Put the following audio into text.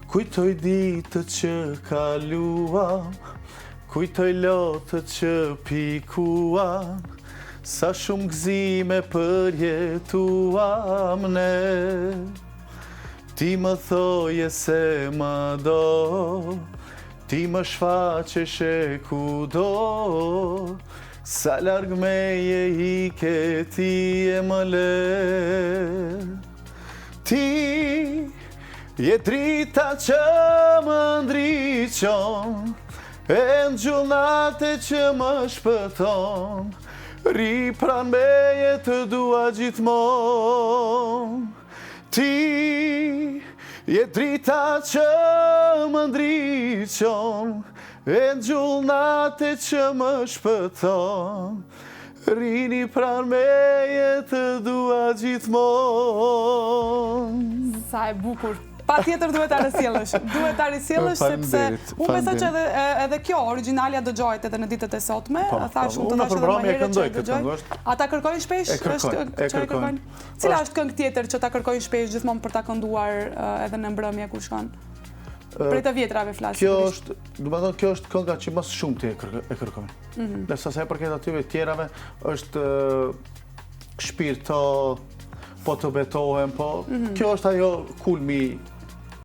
Kujtoj ditët që kaluam, kujtoj lotët që pikuam, sa shumë gëzime përjetuam ne. Ti më thoje se më do, ti më shfaqesh e kudo, sa larg meje ike ti e më le. Ti je drita që më ndriqon, e nxullnate që më shpëton, ri pran meje të dua gjithmon. Ti je drita që më ndriqon, e nxullnate që më shpëton, rini pran meje të dua gjithmon. Sa e bukur. Pa tjetër duhet ta risjellësh. Duhet ta risjellësh sepse unë besoj që edhe kjo origjinalja dëgjohet edhe në ditët e sotme. Thash unë të thash edhe më herët që dëgjoj. Ata kërkojnë shpesh? E kërkojnë. Cila është këngë tjetër që ta kërkojnë shpesh gjithmonë për ta kënduar edhe në mbrëmje ku shkon? Prej të vjetrave flas. Kjo është, domethënë kjo është kënga që më shumë ti e kërkojnë. Ndërsa sa i përket atyre tjerave është shpirto, po të betohem, po kjo është ajo kulmi